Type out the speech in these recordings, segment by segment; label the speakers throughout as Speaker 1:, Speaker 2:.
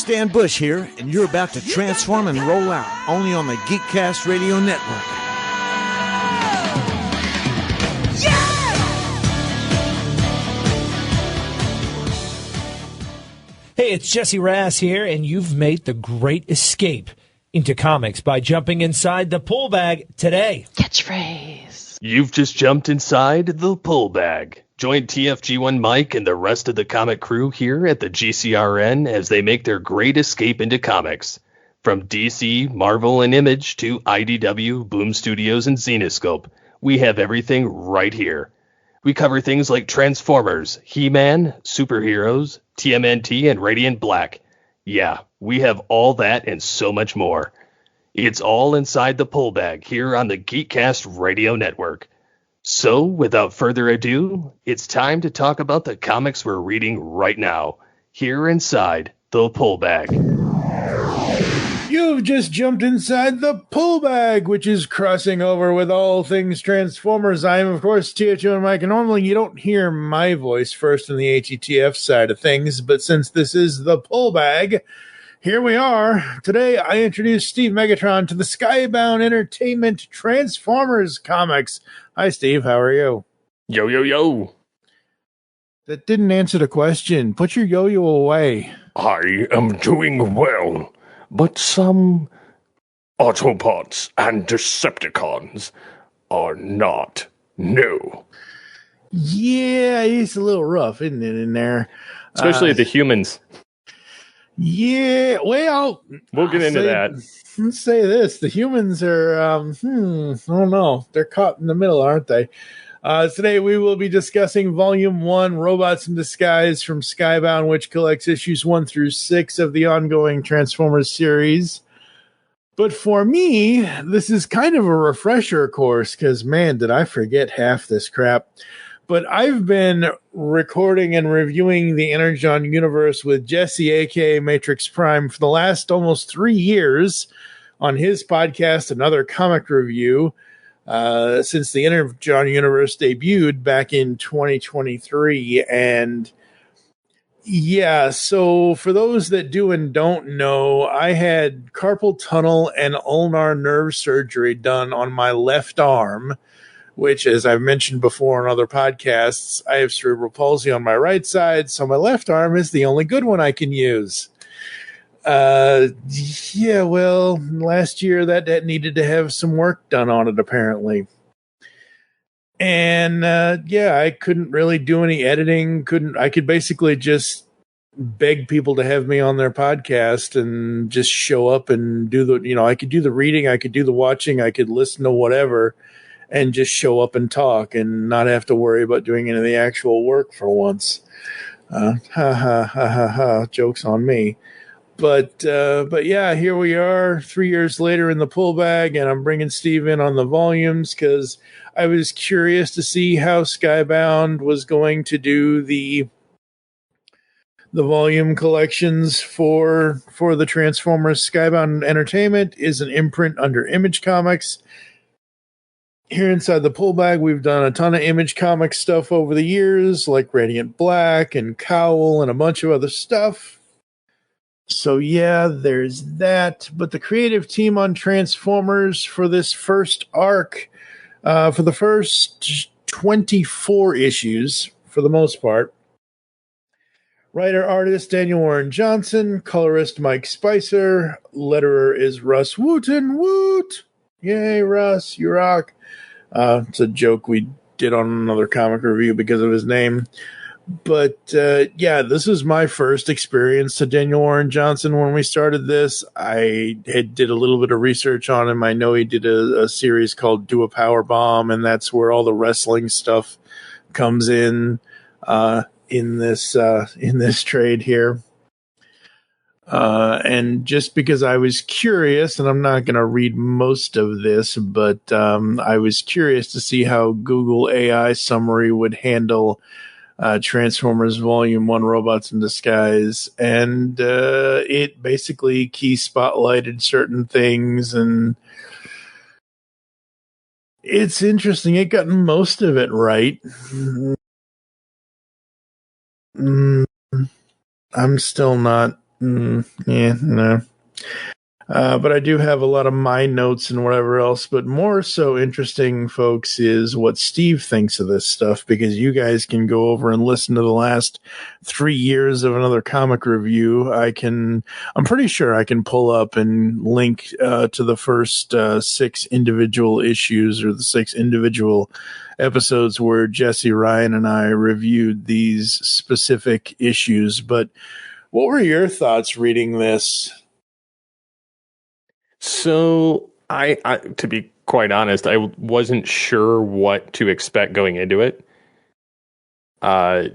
Speaker 1: Stan Bush here, and you're about to transform and roll out, only on the Geekcast Radio Network.
Speaker 2: Hey, it's Jesse Rass here, and you've made the great escape into comics by jumping inside the pull bag today.
Speaker 3: Catchphrase.
Speaker 4: You've just jumped inside the pull bag. Join TFG1 Mike and the rest of the comic crew here at the GCRN as they make their great escape into comics. From DC, Marvel, and Image to IDW, Boom Studios, and Zenescope, we have everything right here. We cover things like Transformers, He-Man, superheroes, TMNT, and Radiant Black. Yeah, we have all that and so much more. It's all inside the pull bag here on the Geekcast Radio Network. So, without further ado, it's time to talk about the comics we're reading right now, here inside the pull bag.
Speaker 5: You've just jumped inside the pull bag, which is crossing over with all things Transformers. I am, of course, TFG1 Mike, and normally you don't hear my voice first in the ATTF side of things, but since this is the pull bag, here we are. Today, I introduce Steve Megatron to the SkyBound Entertainment Transformers comics. Hi, Steve. How are you?
Speaker 4: Yo, yo, yo.
Speaker 5: That didn't answer the question. Put your yo-yo away.
Speaker 6: I am doing well, but some Autobots and Decepticons are not new.
Speaker 5: Yeah, it's a little rough, isn't it, in there?
Speaker 4: Especially the humans.
Speaker 5: Yeah, well,
Speaker 4: we'll get into that.
Speaker 5: Let's say this. The humans are, I don't know. They're caught in the middle, aren't they? Today we will be discussing Volume 1, Robots in Disguise from SkyBound, which collects issues 1 through 6 of the ongoing Transformers series. But for me, this is kind of a refresher course, because, man, did I forget half this crap. But I've been recording and reviewing the Energon Universe with Jesse, a.k.a. Matrix Prime, for the last almost 3 years on his podcast, Another Comic Review, since the Energon Universe debuted back in 2023. And yeah, so for those that do and don't know, I had carpal tunnel and ulnar nerve surgery done on my left arm, which, as I've mentioned before on other podcasts, I have cerebral palsy on my right side, so my left arm is the only good one I can use. Yeah, well, last year that needed to have some work done on it, apparently. And, yeah, I couldn't really do any editing. I could basically just beg people to have me on their podcast and just show up and do I could do the reading, I could do the watching, I could listen to whatever, and just show up and talk and not have to worry about doing any of the actual work for once. Joke's on me. But yeah, here we are 3 years later in the pull bag, and I'm bringing Steve in on the volumes because I was curious to see how SkyBound was going to do the volume collections for the Transformers. SkyBound Entertainment is an imprint under Image Comics. Here inside the pull bag, we've done a ton of Image Comics stuff over the years, like Radiant Black and Cowl and a bunch of other stuff. So yeah, there's that. But the creative team on Transformers for this first arc, for the first 24 issues, for the most part, writer-artist Daniel Warren Johnson, colorist Mike Spicer, letterer is Russ Wooton. Woot! Yay, Russ, you rock. It's a joke we did on another comic review because of his name. But, yeah, this is my first experience to Daniel Warren Johnson. When we started this, I did a little bit of research on him. I know he did a series called Do a Power Bomb, and that's where all the wrestling stuff comes in this trade here. And just because I was curious, and I'm not going to read most of this, but I was curious to see how Google AI summary would handle Transformers Volume 1 Robots in Disguise. And it basically key spotlighted certain things, and it's interesting. It got most of it right. I'm still not Yeah, no. But I do have a lot of my notes and whatever else. But more so interesting, folks, is what Steve thinks of this stuff, because you guys can go over and listen to the last 3 years of another comic review. I'm pretty sure I can pull up and link to the first 6 individual issues, or the 6 individual episodes where Jesse, Ryan, and I reviewed these specific issues. But what were your thoughts reading this?
Speaker 4: So I to be quite honest, I wasn't sure what to expect going into it.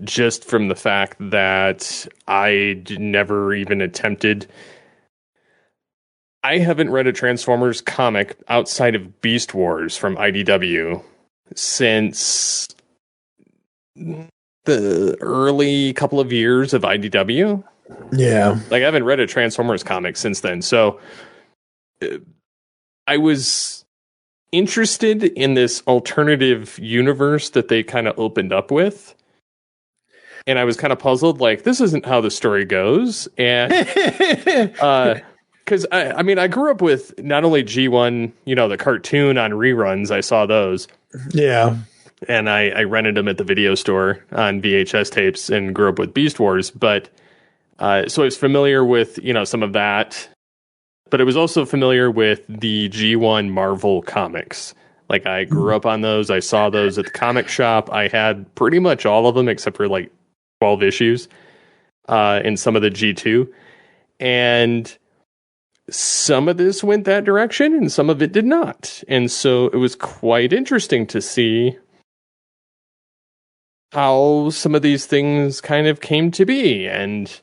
Speaker 4: Just from the fact that I never even attempted. I haven't read a Transformers comic outside of Beast Wars from IDW since the early couple of years of IDW.
Speaker 5: Yeah.
Speaker 4: Like, I haven't read a Transformers comic since then. So I was interested in this alternative universe that they kind of opened up with. And I was kind of puzzled, like, this isn't how the story goes. And because I grew up with not only G1, the cartoon on reruns, I saw those.
Speaker 5: Yeah.
Speaker 4: And I rented them at the video store on VHS tapes and grew up with Beast Wars. But so I was familiar with, some of that. But I was also familiar with the G1 Marvel comics. Like, I grew up on those. I saw those at the comic shop. I had pretty much all of them except for like 12 issues in some of the G2. And some of this went that direction and some of it did not. And so it was quite interesting to see how some of these things kind of came to be. And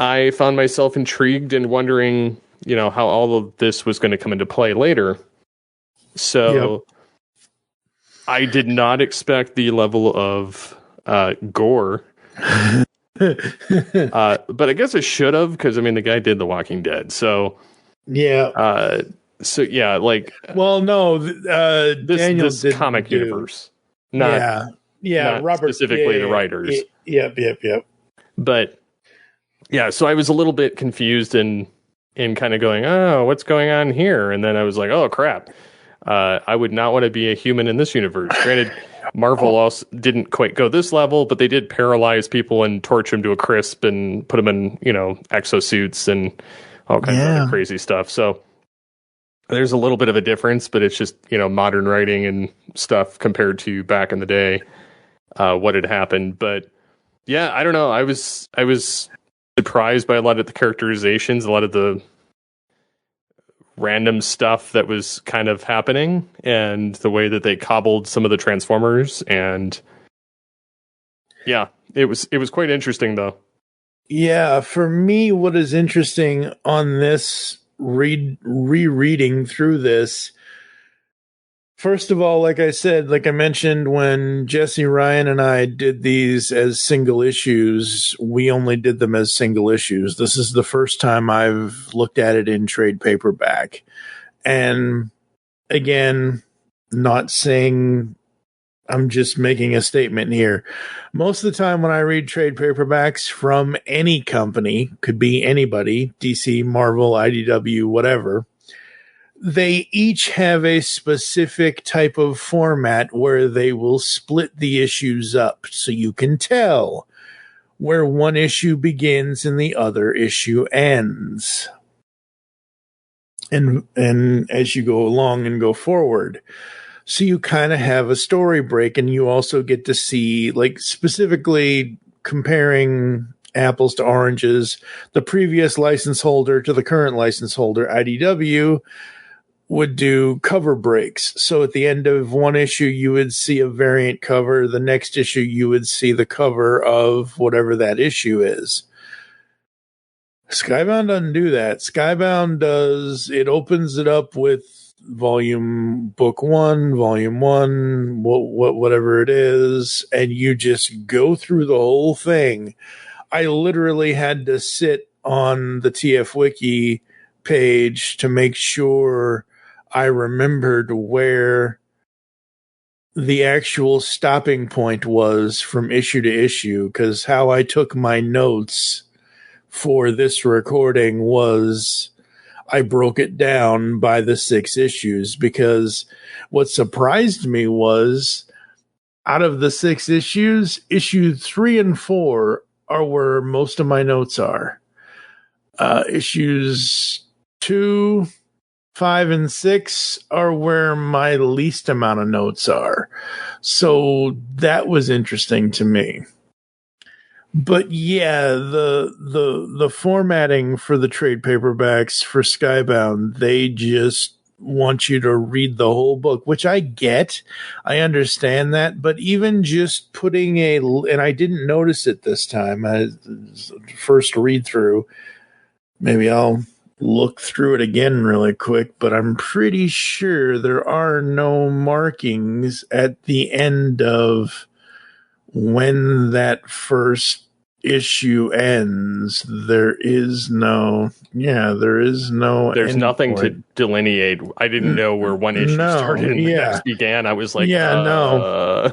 Speaker 4: I found myself intrigued and wondering, how all of this was going to come into play later. So I did not expect the level of gore. But I guess I should have, because the guy did The Walking Dead. So
Speaker 5: yeah.
Speaker 4: Well,
Speaker 5: no,
Speaker 4: this comic universe, not Robert, specifically the writers.
Speaker 5: Yep.
Speaker 4: But yeah, so I was a little bit confused and kind of going, oh, what's going on here? And then I was like, oh crap, I would not want to be a human in this universe. Granted, Marvel also didn't quite go this level, but they did paralyze people and torch them to a crisp and put them in, exosuits and all kinds of other crazy stuff. So there's a little bit of a difference, but it's just, modern writing and stuff compared to back in the day, what had happened. But yeah, I don't know. I was surprised by a lot of the characterizations, a lot of the random stuff that was kind of happening, and the way that they cobbled some of the Transformers. And yeah, it was quite interesting though.
Speaker 5: Yeah, for me, what is interesting on this rereading through this, first of all, like I mentioned, when Jesse, Ryan, and I did these as single issues, we only did them as single issues. This is the first time I've looked at it in trade paperback. And again, not saying, I'm just making a statement here. Most of the time when I read trade paperbacks from any company, could be anybody, DC, Marvel, IDW, whatever, they each have a specific type of format where they will split the issues up so you can tell where one issue begins and the other issue ends. And as you go along and go forward. So you kind of have a story break, and you also get to see, like, specifically comparing apples to oranges, the previous license holder to the current license holder, IDW, would do cover breaks. So at the end of one issue, you would see a variant cover. The next issue, you would see the cover of whatever that issue is. SkyBound doesn't do that. SkyBound does, it opens it up with book 1, volume 1, whatever it is, and you just go through the whole thing. I literally had to sit on the TF Wiki page to make sure I remembered where the actual stopping point was from issue to issue, because how I took my notes for this recording was I broke it down by the 6 issues, because what surprised me was out of the 6 issues, issue 3 and 4 are where most of my notes are. Issues 2, 5, and 6 are where my least amount of notes are. So that was interesting to me. But yeah, the formatting for the trade paperbacks for SkyBound, they just want you to read the whole book, which I get. I understand that. But even just putting and I didn't notice it this time, first read through, maybe I'll look through it again really quick, but I'm pretty sure there are no markings at the end of when that first issue ends. There's
Speaker 4: nothing to delineate. I didn't know where one issue started and the next began. I was like,
Speaker 5: no,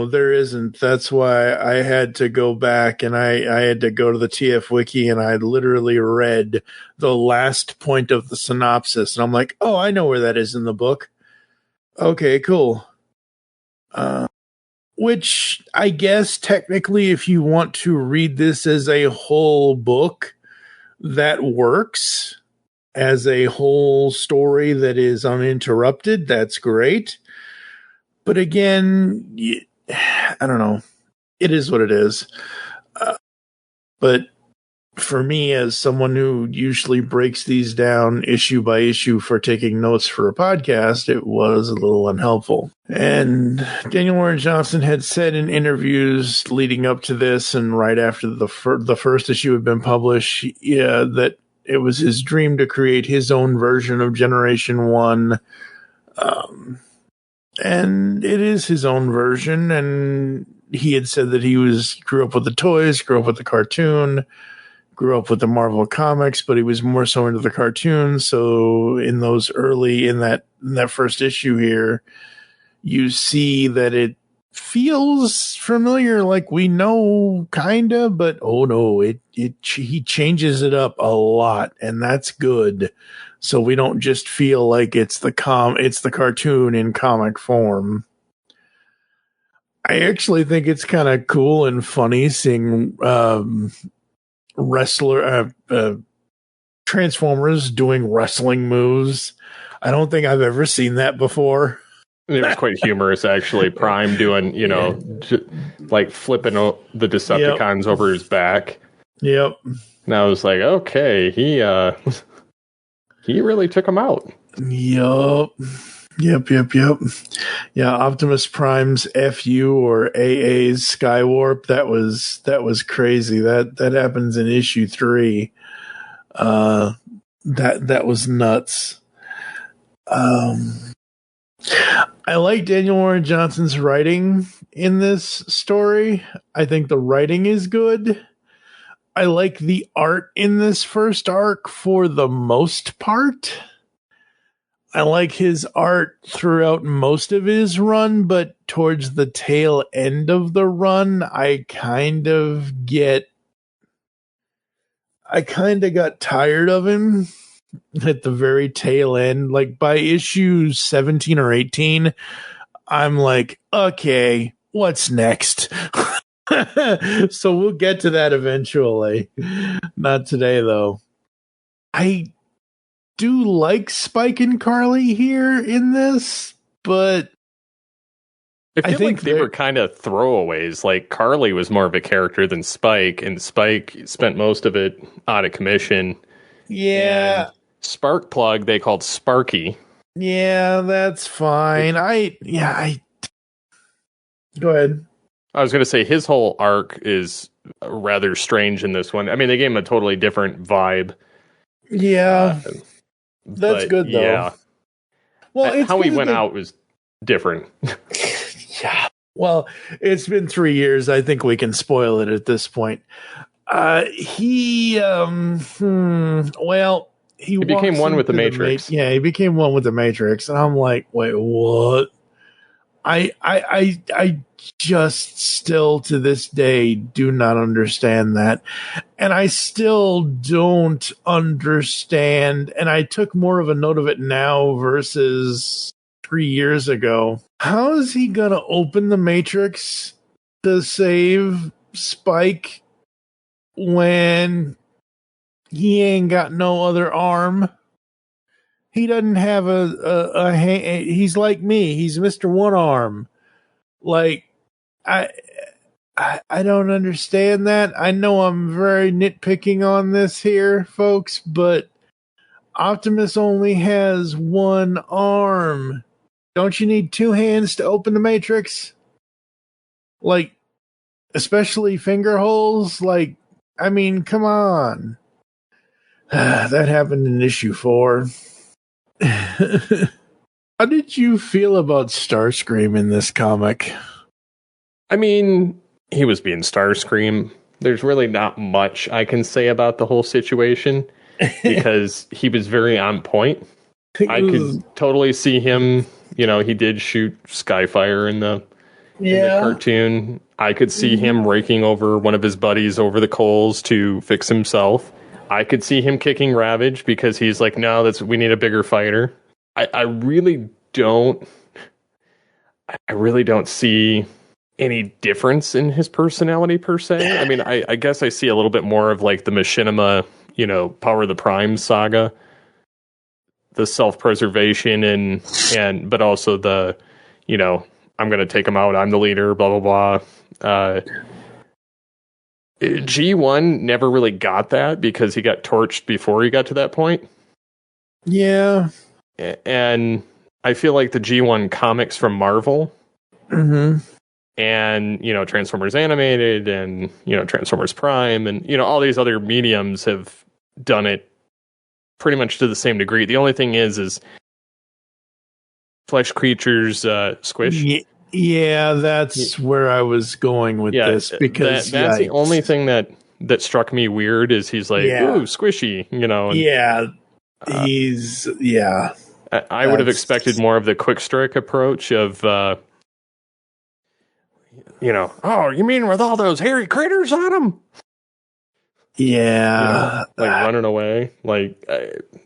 Speaker 5: there isn't. That's why I had to go back and I had to go to the TF Wiki, and I literally read the last point of the synopsis, and I'm like, oh, I know where that is in the book. Okay, cool. Which I guess technically, if you want to read this as a whole book, that works. As a whole story that is uninterrupted, that's great. But again, I don't know. It is what it is. But for me, as someone who usually breaks these down issue by issue for taking notes for a podcast, it was a little unhelpful. And Daniel Warren Johnson had said in interviews leading up to this and right after the first issue had been published, that it was his dream to create his own version of Generation 1. And it is his own version. And he had said that he grew up with the toys, grew up with the cartoon, grew up with the Marvel comics, but he was more so into the cartoons. So in that first issue here, you see that it feels familiar, like we know kinda, but oh no, he changes it up a lot, and that's good. So we don't just feel like it's the cartoon in comic form. I actually think it's kind of cool and funny seeing Transformers doing wrestling moves. I don't think I've ever seen that before.
Speaker 4: It was quite humorous, actually. Prime doing, like flipping the Decepticons over his back. Yep. And I was like, okay, he really took him out.
Speaker 5: Yep. Yeah, Optimus Prime's FU or AA's Skywarp, that was crazy. That happens in issue 3. That was nuts. I like Daniel Warren Johnson's writing in this story. I think the writing is good. I like the art in this first arc for the most part. I like his art throughout most of his run, but towards the tail end of the run, I kind of got tired of him at the very tail end. Like by issue 17 or 18, I'm like, okay, what's next? So we'll get to that eventually. Not today, though. I do like Spike and Carly here in this, but
Speaker 4: I feel like they were kind of throwaways. Like Carly was more of a character than Spike, and Spike spent most of it out of commission.
Speaker 5: Yeah.
Speaker 4: And Sparkplug they called Sparky.
Speaker 5: Yeah, that's fine. Go ahead.
Speaker 4: I was going to say his whole arc is rather strange in this one. I mean, they gave him a totally different vibe.
Speaker 5: Yeah. That's good, though. Yeah.
Speaker 4: Well, how he went out was different.
Speaker 5: Yeah. Well, it's been 3 years. I think we can spoil it at this point. He became
Speaker 4: one with the Matrix.
Speaker 5: He became one with the Matrix. And I'm like, wait, what? I just still to this day do not understand that. And I still don't understand. And I took more of a note of it now versus 3 years ago. How is he going to open the Matrix to save Spike when he ain't got no other arm? He doesn't have a he's like me. He's Mr. One Arm. Like, I don't understand that. I know I'm very nitpicking on this here, folks, but Optimus only has one arm. Don't you need two hands to open the Matrix? Like, especially finger holes? Like, I mean, come on. That happened in issue 4. How did you feel about Starscream in this comic?
Speaker 4: I mean, he was being Starscream. There's really not much I can say about the whole situation because he was very on point. I could totally see him, you know, he did shoot Skyfire in the cartoon. I could see him raking over one of his buddies over the coals to fix himself. I could see him kicking Ravage because he's like, no, we need a bigger fighter. I really don't see any difference in his personality per se. I mean, I guess I see a little bit more of like the Machinima, you know, Power of the Prime saga, the self-preservation and but also the, you know, I'm going to take him out. I'm the leader, blah, blah, blah. G1 never really got that because he got torched before he got to that point.
Speaker 5: Yeah.
Speaker 4: And I feel like the G1 comics from Marvel and, you know, Transformers Animated and, you know, Transformers Prime and, you know, all these other mediums have done it pretty much to the same degree. The only thing is flesh creatures squish.
Speaker 5: Yeah, that's where I was going with this because
Speaker 4: that's the only thing that struck me weird is he's like, ooh, squishy, you know. And, I would have expected more of the quick strike approach of, you know, oh, you mean with all those hairy critters on them?
Speaker 5: Yeah.
Speaker 4: You know, like running away. Like,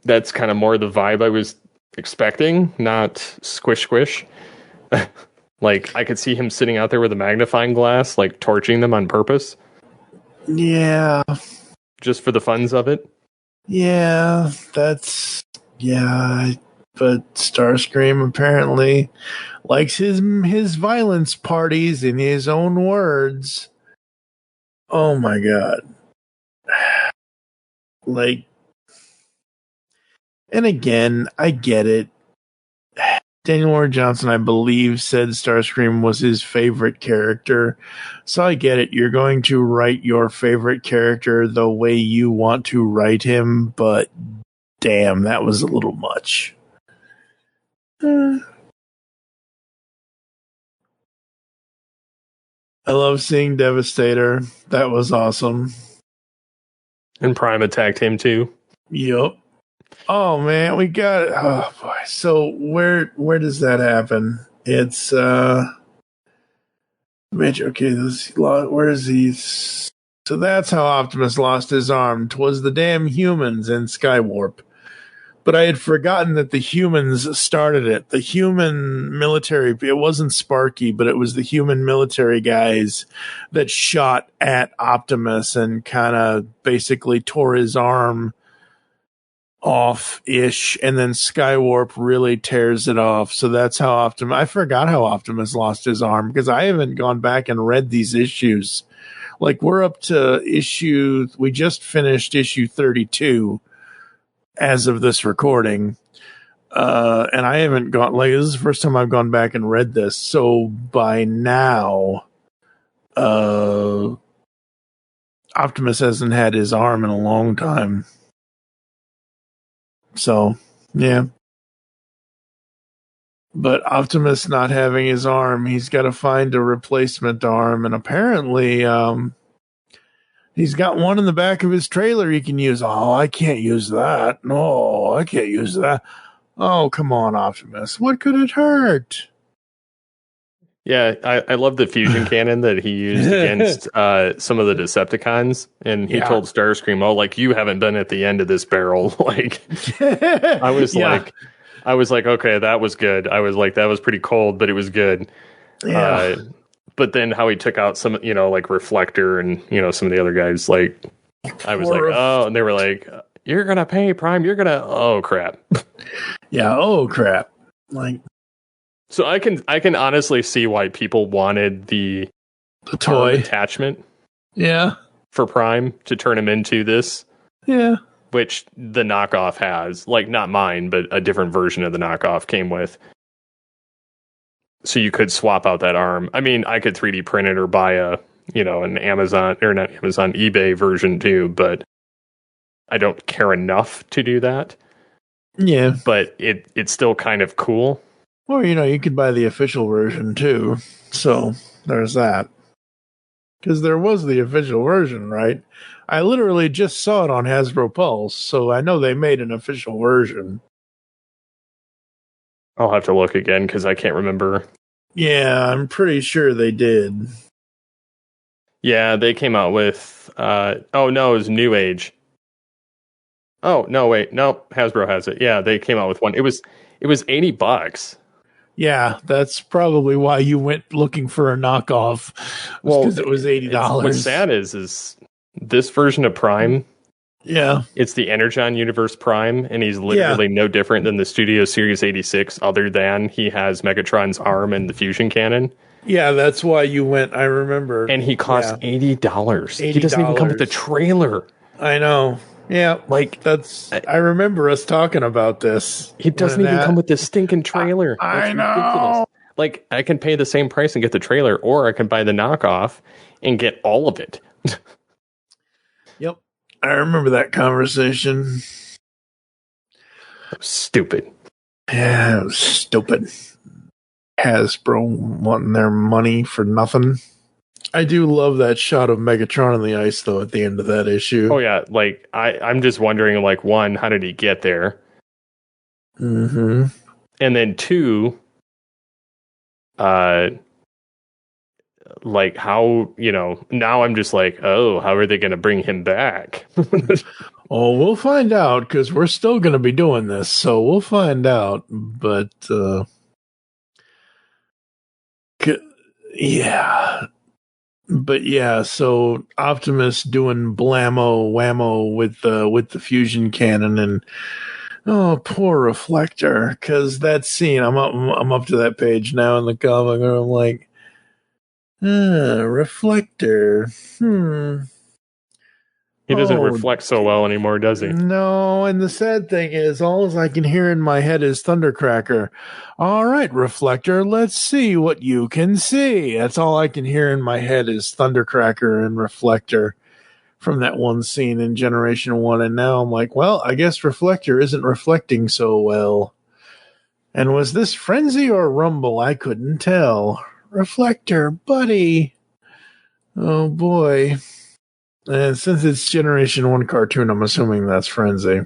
Speaker 4: that's kind of more the vibe I was expecting, not squish. Like, I could see him sitting out there with a magnifying glass, like, torching them on purpose.
Speaker 5: Yeah.
Speaker 4: Just for the funs of it.
Speaker 5: Yeah, but Starscream apparently likes his violence parties in his own words. Oh my god. Like, and again, I get it. Daniel Warren Johnson, I believe, said Starscream was his favorite character. So I get it. You're going to write your favorite character the way you want to write him, but damn, that was a little much. I love seeing Devastator. That was awesome.
Speaker 4: And Prime attacked him too.
Speaker 5: Yup. Oh man, we got it. Oh boy. So where does that happen? It's Mitch, okay, where is he? So that's how Optimus lost his arm. 'Twas the damn humans in Skywarp. But I had forgotten that the humans started it. The human military, it wasn't Sparky, but it was the human military guys that shot at Optimus and kind of basically tore his arm off-ish, and then Skywarp really tears it off. So that's how I forgot how Optimus lost his arm, because I haven't gone back and read these issues. Like, we're up to we just finished issue 32 as of this recording. And I haven't gone, like, this is the first time I've gone back and read this. So by now, Optimus hasn't had his arm in a long time. So, yeah. But Optimus not having his arm, he's got to find a replacement arm. And apparently, he's got one in the back of his trailer he can use. Oh, I can't use that. No, I can't use that. Oh, come on, Optimus. What could it hurt?
Speaker 4: Yeah, I love the fusion cannon that he used against some of the Decepticons, and he told Starscream, "Oh, like you haven't been at the end of this barrel." Like, I was like, okay, that was good. I was like, that was pretty cold, but it was good.
Speaker 5: Yeah.
Speaker 4: But then how he took out some, like Reflector and some of the other guys, like, I was like, oh, and they were like, "You're gonna pay, Prime. You're gonna, oh crap."
Speaker 5: Yeah. Oh crap. Like.
Speaker 4: So I can honestly see why people wanted the
Speaker 5: toy
Speaker 4: attachment, for Prime to turn him into this, which the knockoff has, like not mine, but a different version of the knockoff came with. So you could swap out that arm. I mean, I could 3D print it or buy an Amazon or not Amazon, eBay version too, but I don't care enough to do that.
Speaker 5: Yeah,
Speaker 4: but it's still kind of cool.
Speaker 5: Or, you could buy the official version, too. So, there's that. Because there was the official version, right? I literally just saw it on Hasbro Pulse, so I know they made an official version.
Speaker 4: I'll have to look again, because I can't remember.
Speaker 5: Yeah, I'm pretty sure they did.
Speaker 4: Yeah, they came out with... it was New Age. Oh, no, wait. No, Hasbro has it. Yeah, they came out with one. It was $80.
Speaker 5: Yeah, that's probably why you went looking for a knockoff. Because it was $80.
Speaker 4: What's sad is this version of Prime.
Speaker 5: Yeah,
Speaker 4: it's the Energon Universe Prime, and he's literally no different than the Studio Series 86, other than he has Megatron's arm and the fusion cannon.
Speaker 5: Yeah, that's why you went. I remember,
Speaker 4: and he costs $80. He doesn't even come with the trailer.
Speaker 5: I know. Yeah,
Speaker 4: like
Speaker 5: I remember us talking about this.
Speaker 4: He doesn't even come with this stinking trailer.
Speaker 5: I know.
Speaker 4: Ridiculous. Like, I can pay the same price and get the trailer, or I can buy the knockoff and get all of it.
Speaker 5: Yep, I remember that conversation.
Speaker 4: Stupid.
Speaker 5: Yeah, it was stupid. Hasbro wanting their money for nothing. I do love that shot of Megatron on the ice, though, at the end of that issue.
Speaker 4: Oh, yeah. Like, I'm just wondering, like, one, how did he get there?
Speaker 5: Mm-hmm.
Speaker 4: And then two, like, how, now I'm just like, oh, how are they going to bring him back?
Speaker 5: Oh, we'll find out, because we're still going to be doing this, so we'll find out. But, yeah. But yeah, so Optimus doing blammo whammo with the fusion cannon, and poor Reflector, because that scene, I'm up to that page now in the comic, and I'm like, Reflector,
Speaker 4: He doesn't reflect so well anymore, does he?
Speaker 5: No, and the sad thing is, all I can hear in my head is Thundercracker. All right, Reflector, let's see what you can see. That's all I can hear in my head is Thundercracker and Reflector from that one scene in Generation 1. And now I'm like, well, I guess Reflector isn't reflecting so well. And was this Frenzy or Rumble? I couldn't tell. Reflector, buddy. Oh, boy. And since it's Generation 1 cartoon, I'm assuming that's Frenzy.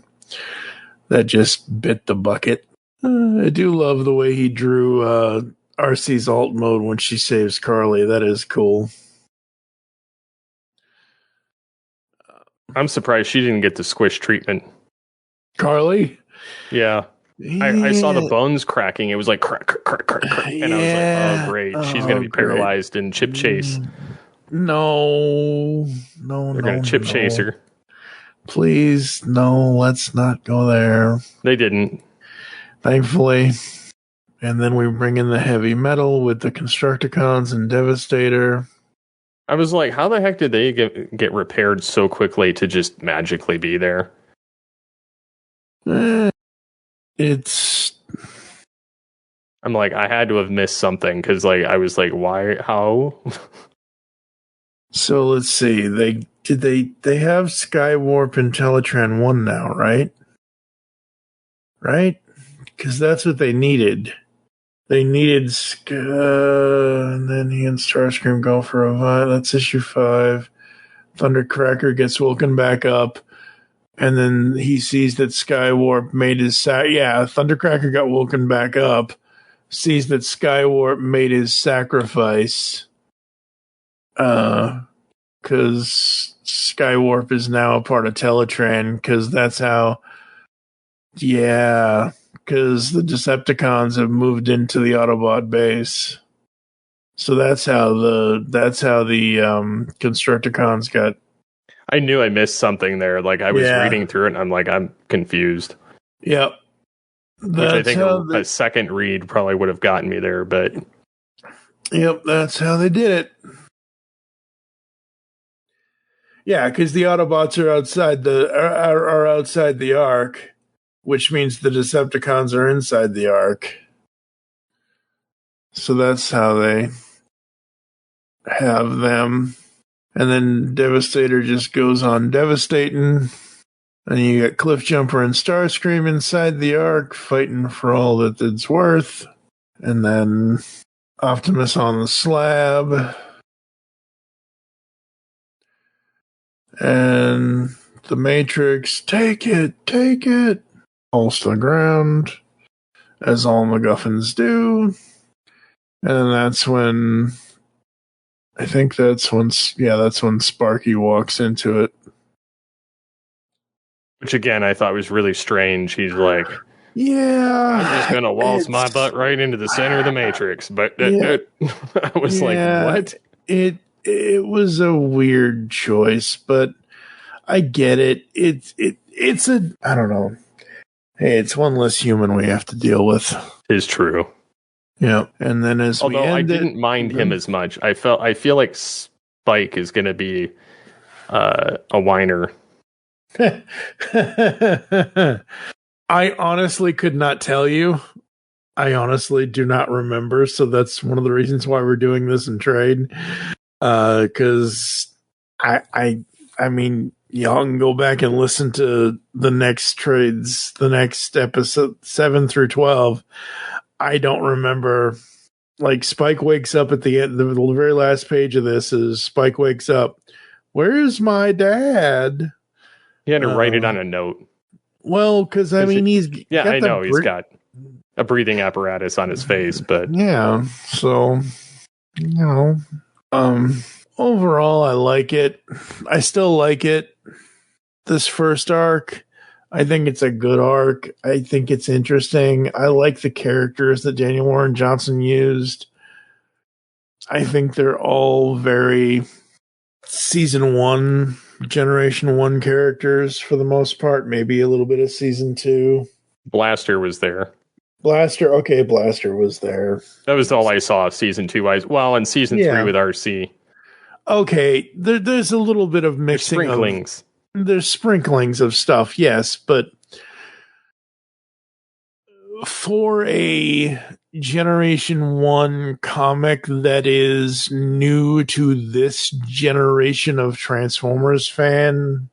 Speaker 5: That just bit the bucket. I do love the way he drew RC's alt mode when she saves Carly. That is cool.
Speaker 4: I'm surprised she didn't get the squish treatment.
Speaker 5: Carly?
Speaker 4: Yeah. I saw the bones cracking. It was like crack, crack, crack, crack. And I was like, oh, great. She's going to be paralyzed in Chip Chase.
Speaker 5: No.
Speaker 4: They're going to chip chase her.
Speaker 5: Please, no, let's not go there.
Speaker 4: They didn't.
Speaker 5: Thankfully. And then we bring in the heavy metal with the Constructicons and Devastator.
Speaker 4: I was like, how the heck did they get repaired so quickly to just magically be there? I'm like, I had to have missed something, because like I was like, why? How?
Speaker 5: So let's see. They have Skywarp and Teletran 1 now, right? Right? Because that's what they needed. They needed and then he and Starscream go for a that's issue 5. Thundercracker gets woken back up, and then he sees that Skywarp made his Thundercracker got woken back up, sees that Skywarp made his sacrifice, because Skywarp is now a part of Teletran, because that's how, because the Decepticons have moved into the Autobot base. So that's how the Constructicons got.
Speaker 4: I knew I missed something there. Like, I was reading through it, and I'm like, I'm confused.
Speaker 5: Yep.
Speaker 4: Which I think a second read probably would have gotten me there, but...
Speaker 5: Yep, that's how they did it. Yeah, because the Autobots are outside the Ark, which means the Decepticons are inside the Ark. So that's how they have them. And then Devastator just goes on devastating. And you got Cliffjumper and Starscream inside the Ark fighting for all that it's worth. And then Optimus on the slab. And the Matrix, take it, falls to the ground, as all MacGuffins do. And that's when, that's when Sparky walks into it.
Speaker 4: Which, again, I thought was really strange. He's like,
Speaker 5: I'm
Speaker 4: just going to waltz my butt right into the center of the Matrix. But I was like, what?
Speaker 5: It was a weird choice, but I get it. It's I don't know. Hey, it's one less human we have to deal with.
Speaker 4: Is true.
Speaker 5: Yeah, and then
Speaker 4: although I didn't mind him as much, I feel like Spike is going to be a whiner.
Speaker 5: I honestly could not tell you. I honestly do not remember, so that's one of the reasons why we're doing this in trade. Because I mean, y'all can go back and listen to the next trades, the next episode 7 through 12. I don't remember. Like, Spike wakes up at the end. The very last page of this is Spike wakes up. Where's my dad?
Speaker 4: He had to write it on a note.
Speaker 5: Well, because I mean, he's
Speaker 4: he's got a breathing apparatus on his face, but
Speaker 5: so overall, I like it. I still like it. This first arc, I think it's a good arc. I think it's interesting. I like the characters that Daniel Warren Johnson used. I think they're all very season 1, generation 1 characters for the most part. Maybe a little bit of season 2.
Speaker 4: Blaster was there.
Speaker 5: Blaster was there.
Speaker 4: That was all I saw of season 2. And season 3 with RC.
Speaker 5: Okay, there's a little bit of mixing. There's sprinklings of stuff, yes, but for a Generation 1 comic that is new to this generation of Transformers fan,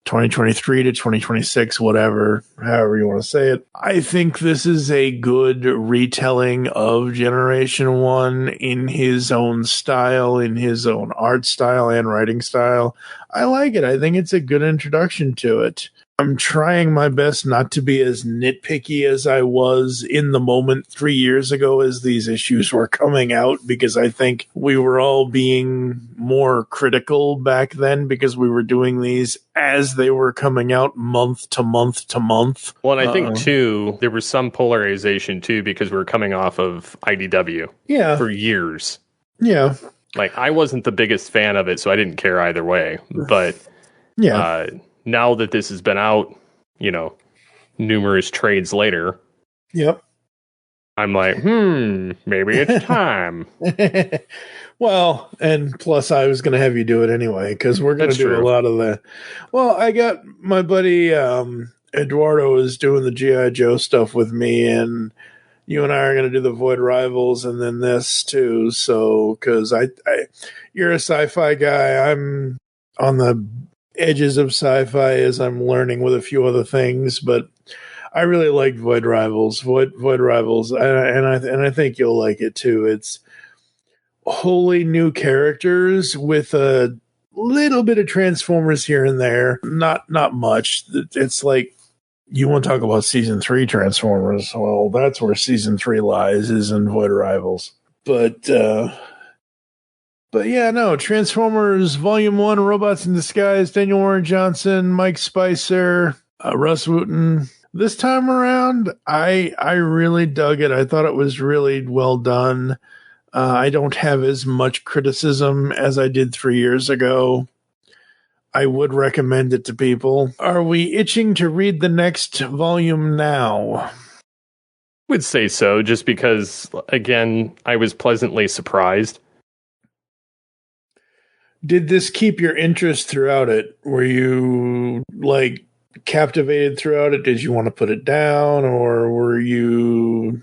Speaker 5: 2023 to 2026, whatever, however you want to say it, I think this is a good retelling of Generation 1 in his own style, in his own art style and writing style. I like it. I think it's a good introduction to it. I'm trying my best not to be as nitpicky as I was in the moment 3 years ago as these issues were coming out, because I think we were all being more critical back then because we were doing these as they were coming out month to month to month.
Speaker 4: Well, and I think, too, there was some polarization, too, because we were coming off of IDW for years.
Speaker 5: Yeah.
Speaker 4: Like, I wasn't the biggest fan of it, so I didn't care either way. But now that this has been out, numerous trades later, I'm like, maybe it's time.
Speaker 5: Well, and plus I was going to have you do it anyway, because we're going to do a lot of that. Well, I got my buddy Eduardo is doing the G.I. Joe stuff with me, and you and I are going to do the Void Rivals and then this too. So, because you're a sci-fi guy, I'm on the edges of sci-fi as I'm learning with a few other things, but I really like Void Rivals, and I think you'll like it too. It's wholly new characters with a little bit of Transformers here and there, not much. It's like You want to talk about season 3 Transformers? Well, that's where season 3 lies, is in Void Rivals. But yeah, no, Transformers Volume 1, Robots in Disguise, Daniel Warren Johnson, Mike Spicer, Russ Wooton. This time around, I really dug it. I thought it was really well done. I don't have as much criticism as I did 3 years ago. I would recommend it to people. Are we itching to read the next volume now?
Speaker 4: I would say so, just because, again, I was pleasantly surprised.
Speaker 5: Did this keep your interest throughout it? Were you, like, captivated throughout it? Did you want to put it down, or were you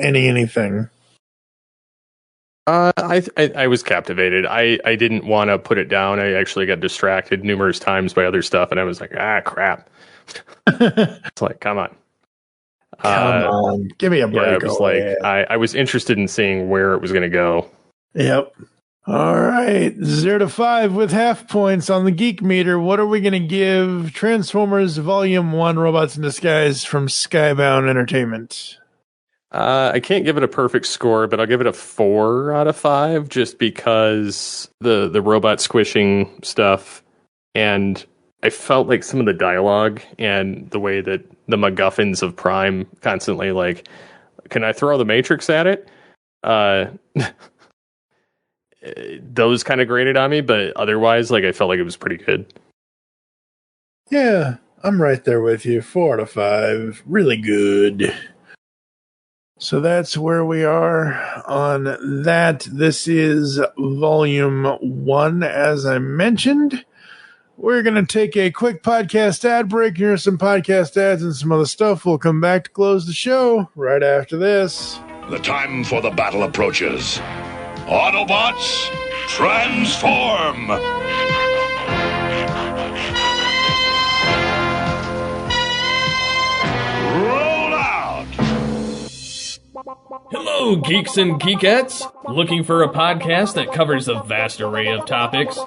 Speaker 5: anything?
Speaker 4: I was captivated. I didn't want to put it down. I actually got distracted numerous times by other stuff, and I was like, crap. It's like, come on.
Speaker 5: Come on. Give me a break.
Speaker 4: Yeah, it was I was interested in seeing where it was going to go.
Speaker 5: Yep. All right. 0 to 5 with half points on the Geek Meter. What are we going to give Transformers Volume 1 Robots in Disguise from SkyBound Entertainment?
Speaker 4: I can't give it a perfect score, but I'll give it a 4 out of 5 just because the robot squishing stuff, and I felt like some of the dialogue and the way that the MacGuffins of Prime constantly like, can I throw the Matrix at it? Those kind of grated on me, but otherwise, like, I felt like it was pretty good.
Speaker 5: Yeah, I'm right there with you. 4 out of 5. Really good. So that's where we are on that. This is Volume 1, as I mentioned. We're going to take a quick podcast ad break. Here's some podcast ads and some other stuff. We'll come back to close the show right after this.
Speaker 3: The time for the battle approaches. Autobots, transform! Roll out!
Speaker 7: Hello, geeks and geekettes! Looking for a podcast that covers a vast array of topics?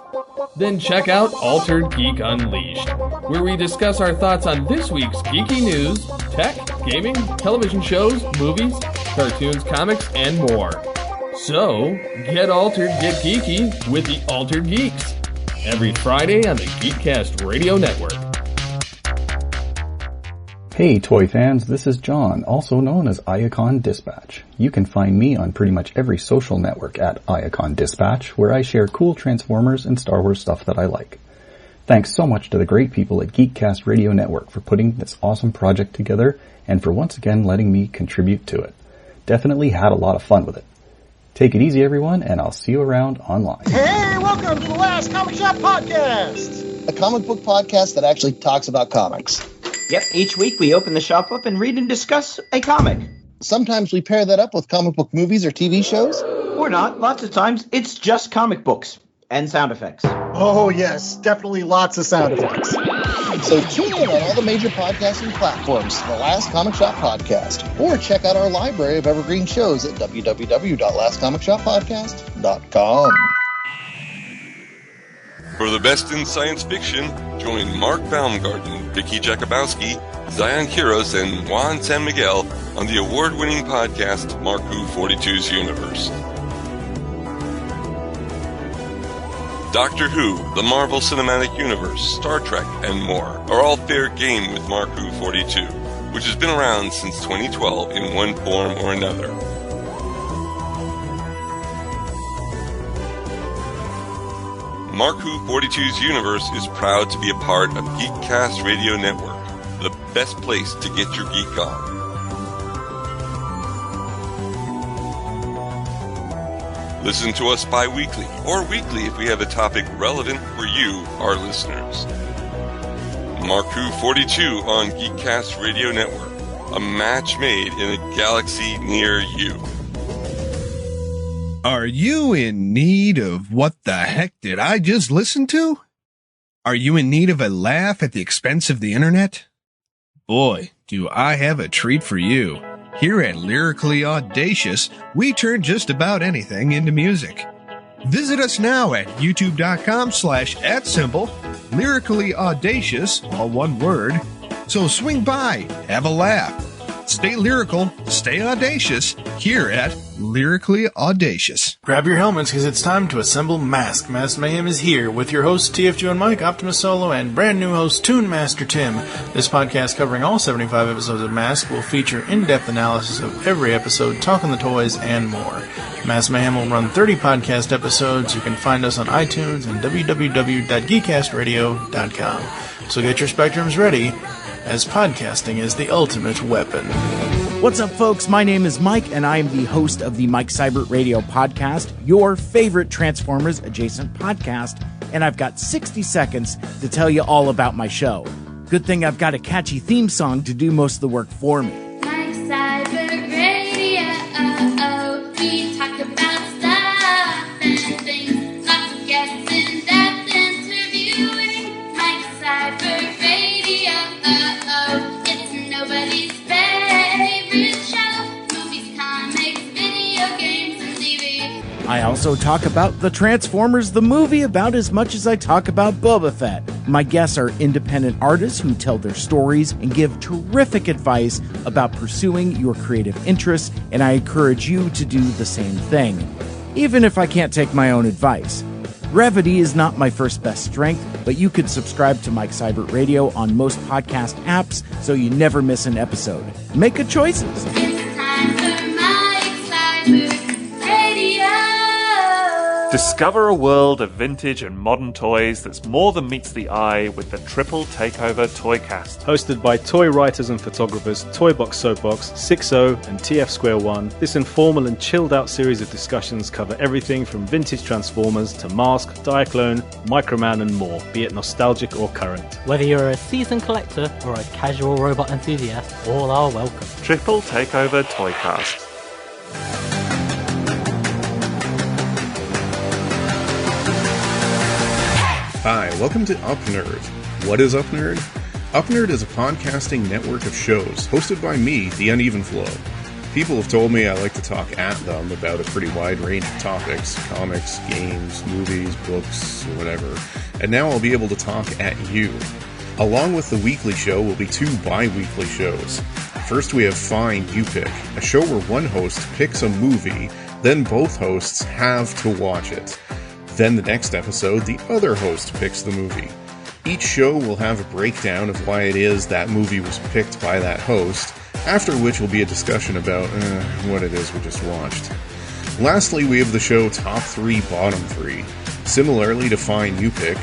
Speaker 7: Then check out Altered Geek Unleashed, where we discuss our thoughts on this week's geeky news, tech, gaming, television shows, movies, cartoons, comics, and more. So, get altered, get geeky with the Altered Geeks. Every Friday on the Geekcast Radio Network.
Speaker 8: Hey toy fans, this is John, also known as Iacon Dispatch. You can find me on pretty much every social network at Iacon Dispatch, where I share cool Transformers and Star Wars stuff that I like. Thanks so much to the great people at Geekcast Radio Network for putting this awesome project together and for once again letting me contribute to it. Definitely had a lot of fun with it. Take it easy, everyone, and I'll see you around online.
Speaker 9: Hey, welcome to the Last Comic Shop Podcast, a comic book podcast that actually talks about comics.
Speaker 10: Yep, each week we open the shop up and read and discuss a comic.
Speaker 9: Sometimes we pair that up with comic book movies or TV shows.
Speaker 10: Or not. Lots of times it's just comic books and sound effects.
Speaker 9: Oh, yes, definitely lots of sound effects. So tune in on all the major podcasting platforms for the Last Comic Shop Podcast, or check out our library of evergreen shows at www.lastcomicshoppodcast.com.
Speaker 11: For the best in science fiction, join Mark Baumgarten, Vicky Jakubowski, Zion Kiros, and Juan San Miguel on the award-winning podcast Marku 42's Universe. Doctor Who, the Marvel Cinematic Universe, Star Trek, and more are all fair game with Marku 42, which has been around since 2012 in one form or another. Marku 42's Universe is proud to be a part of Geekcast Radio Network, the best place to get your geek on. Listen to us bi-weekly or weekly if we have a topic relevant for you, our listeners. Marku 42 on Geekcast Radio Network, a match made in a galaxy near you.
Speaker 12: Are you in need of what the heck did I just listen to? Are you in need of a laugh at the expense of the internet? Boy, do I have a treat for you. Here at Lyrically Audacious, we turn just about anything into music. Visit us now at youtube.com/@symbol lyrically audacious, all one word. So swing by, have a laugh. Stay lyrical, stay audacious, here at Lyrically Audacious.
Speaker 5: Grab your helmets because it's time to assemble Mask. Mask Mayhem is here with your hosts TFG and Mike, Optimus Solo, and brand new host Toon Master Tim. This podcast covering all 75 episodes of Mask will feature in-depth analysis of every episode, talking the toys, and more. Mask Mayhem will run 30 podcast episodes. You can find us on iTunes and www.geekcastradio.com. So get your spectrums ready, as podcasting is the ultimate weapon.
Speaker 13: What's up, folks? My name is Mike, and I am the host of the Mike Cybert Radio podcast, your favorite Transformers adjacent podcast, and I've got 60 seconds to tell you all about my show. Good thing I've got a catchy theme song to do most of the work for me.
Speaker 14: Mike Cybert Radio, we talk about stuff and things, lots of guests in-depth interviewing. Mike Cybert Radio, it's nobody's favorite show. Movies, comics, video games, and TV.
Speaker 13: I also talk about the Transformers the movie about as much as I talk about Boba Fett. My guests are independent artists who tell their stories and give terrific advice about pursuing your creative interests, and I encourage you to do the same thing, even if I can't take my own advice. Brevity is not my first best strength, but you could subscribe to Mike Cybert Radio on most podcast apps so you never miss an episode. Make good choices.
Speaker 14: It's time for Mike Cybert Radio.
Speaker 15: Discover a world of vintage and modern toys that's more than meets the eye with the Triple Takeover Toycast.
Speaker 16: Hosted by toy writers and photographers Toy Box Soapbox, 6O, and TF Square 1, this informal and chilled out series of discussions cover everything from vintage Transformers to Mask, Diaclone, Microman, and more, be it nostalgic or current.
Speaker 17: Whether you're a seasoned collector or a casual robot enthusiast, all are welcome.
Speaker 15: Triple Takeover Toycast.
Speaker 18: Hi, welcome to Up Nerd. What is Up Nerd? Up Nerd is a podcasting network of shows hosted by me, The Uneven Flow. People have told me I like to talk at them about a pretty wide range of topics, comics, games, movies, books, whatever, and now I'll be able to talk at you. Along with the weekly show will be 2 bi-weekly shows. First we have Find You Pick, a show where one host picks a movie, then both hosts have to watch it. Then the next episode, the other host picks the movie. Each show will have a breakdown of why it is that movie was picked by that host, after which will be a discussion about what it is we just watched. Lastly, we have the show Top 3, Bottom 3. Similarly to Find You Pick,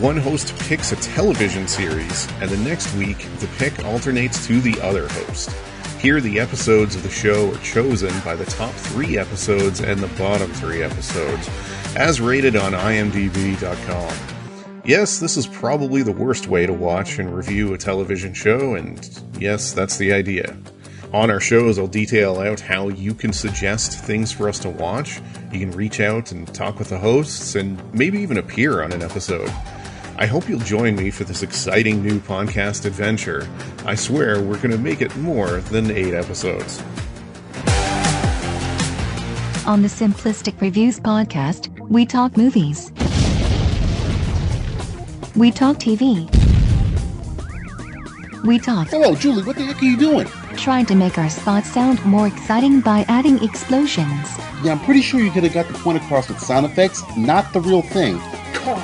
Speaker 18: one host picks a television series, and the next week, the pick alternates to the other host. Here, the episodes of the show are chosen by the top 3 episodes and the bottom 3 episodes, as rated on imdb.com. Yes, this is probably the worst way to watch and review a television show, and yes, that's the idea. On our shows, I'll detail out how you can suggest things for us to watch. You can reach out and talk with the hosts, and maybe even appear on an episode. I hope you'll join me for this exciting new podcast adventure. I swear we're going to make it more than 8 episodes.
Speaker 19: On the Simplistic Reviews podcast, we talk movies. We talk TV. We talk...
Speaker 9: Hello, Julie, what the heck are you doing?
Speaker 19: Trying to make our spots sound more exciting by adding explosions.
Speaker 9: Yeah, I'm pretty sure you could have got the point across with sound effects, not the real thing. Car.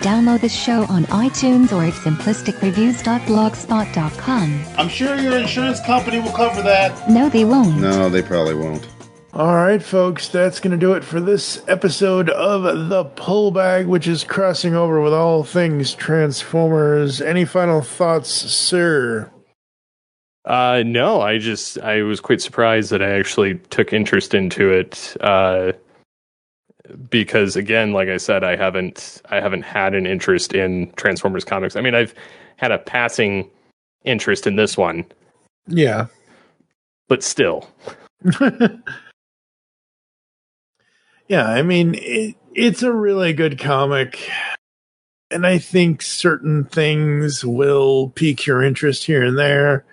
Speaker 19: Download the show on iTunes or at simplisticreviews.blogspot.com.
Speaker 9: I'm sure your insurance company will cover that.
Speaker 19: No, they won't.
Speaker 9: No, they probably won't.
Speaker 5: All right, folks, that's going to do it for this episode of The Pull Bag, which is crossing over with all things Transformers. Any final thoughts, sir?
Speaker 4: No, I was quite surprised that I actually took interest into it. Because again, like I said, I haven't had an interest in Transformers comics. I mean, I've had a passing interest in this one.
Speaker 5: Yeah.
Speaker 4: But still.
Speaker 5: Yeah, I mean, it's a really good comic. And I think certain things will pique your interest here and there.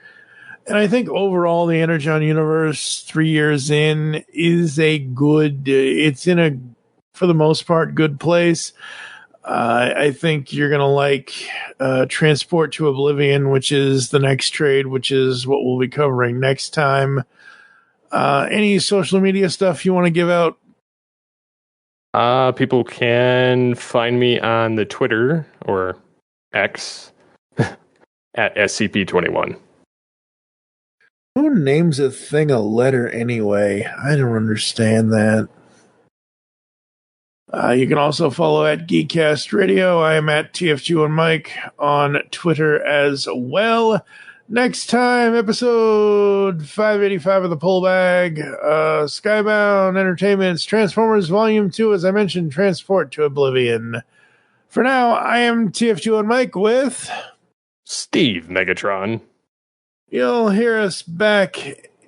Speaker 5: And I think overall the Energon Universe, 3 years in, is it's in a, for the most part, good place. I think you're going to like Transport to Oblivion, which is the next trade, which is what we'll be covering next time. Any social media stuff you want to give out?
Speaker 4: People can find me on the Twitter or X at SCP-21.
Speaker 5: Who names a thing a letter anyway? I don't understand that. You can also follow at Geekcast Radio. I am at TFG1 Mike on Twitter as well. Next time, episode 585 of the Pullbag, SkyBound Entertainment's Transformers Volume 2, as I mentioned, Transport to Oblivion. For now, I am TFG1 Mike with
Speaker 4: Steve Megatron.
Speaker 5: You'll hear us back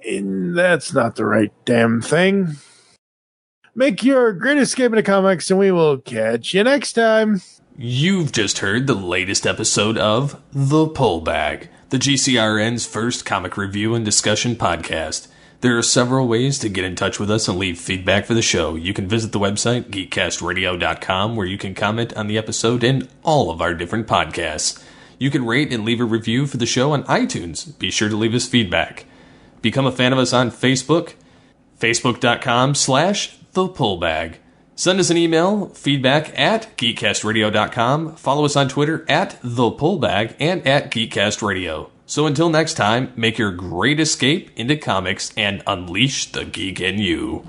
Speaker 5: in... That's not the right damn thing. Make your great escape into comics, and we will catch you next time.
Speaker 7: You've just heard the latest episode of The Pullbag, the GCRN's first comic review and discussion podcast. There are several ways to get in touch with us and leave feedback for the show. You can visit the website, geekcastradio.com, where you can comment on the episode and all of our different podcasts. You can rate and leave a review for the show on iTunes. Be sure to leave us feedback. Become a fan of us on Facebook, facebook.com/thepullbag. Send us an email, feedback at geekcastradio.com. Follow us on Twitter at thepullbag and at geekcastradio. So until next time, make your great escape into comics and unleash the geek in you.